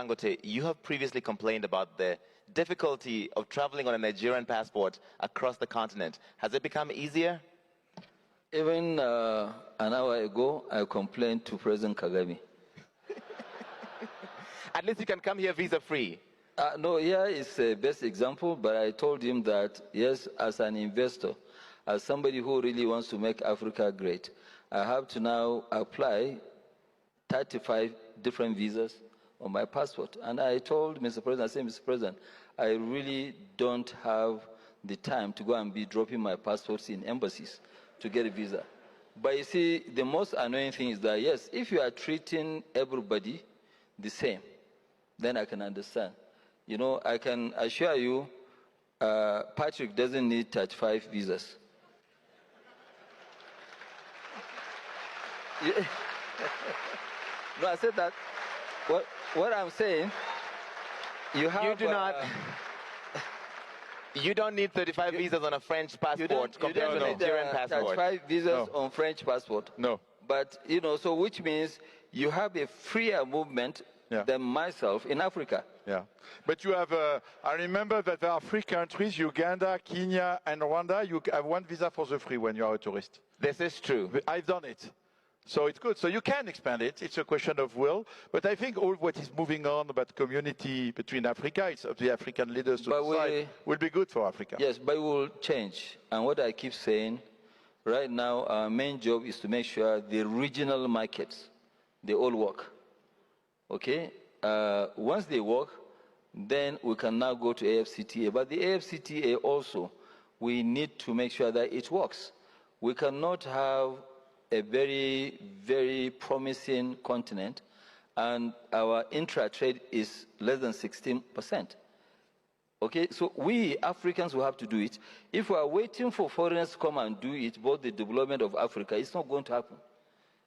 Dangote, you have previously complained about the difficulty of traveling on a Nigerian passport across the continent. Has it become easier? Even an hour ago, I complained to President Kagame. At least you can come here visa-free. No, here is the best example, but I told him that, yes, as an investor, as somebody who really wants to make Africa great, I have to now apply 35 different visas on my passport. And I told Mr. President, I said, Mr. President, I really don't have the time to go and be dropping my passports in embassies to get a visa. But you see, the most annoying thing is that, yes, if you are treating everybody the same, then I can understand. You know, I can assure you, Patrick doesn't need 35 visas. No, I said that. What I'm saying, you have... You do not... You don't need 35 visas on a French passport compared to a Nigerian passport. 35 visas on French passport. No. But, you know, so which means you have a freer movement than myself in Africa. Yeah. But you have, I remember that there are 3 countries, Uganda, Kenya, and Rwanda. You have 1 visa for the free when you are a tourist. This is true. I've done it. So it's good. So you can expand it. It's a question of will. But I think all what is moving on about community between Africa, it's up to the African leaders to decide, will be good for Africa. Yes, but it will change. And what I keep saying, right now, our main job is to make sure the regional markets, they all work. Okay? Once they work, then we can now go to AFCTA. But the AFCTA also, we need to make sure that it works. We cannot have a very, very promising continent, and our intra-trade is less than 16%. Okay, so we Africans will have to do it. If we are waiting for foreigners to come and do it, both the development of Africa, it's not going to happen.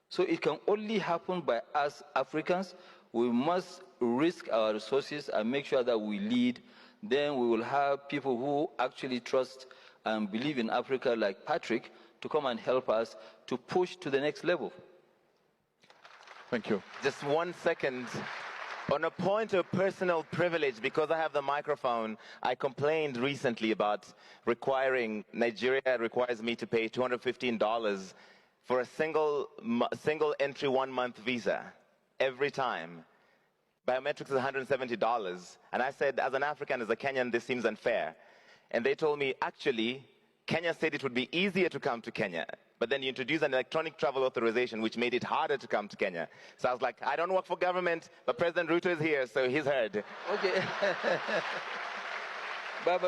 So it can only happen by us Africans. We must risk our resources and make sure that we lead. Then we will have people who actually trust and believe in Africa, like Patrick, to come and help us to push to the next level. Thank you. Just 1 second. On a point of personal privilege, because I have the microphone, I complained recently about Nigeria requires me to pay $215 for a single entry 1-month visa every time. Biometrics is $170. And I said, as an African, as a Kenyan, this seems unfair. And they told me, actually, Kenya said it would be easier to come to Kenya, but then you introduced an electronic travel authorization, which made it harder to come to Kenya. So I was like, I don't work for government, but President Ruto is here, so he's heard. Okay. But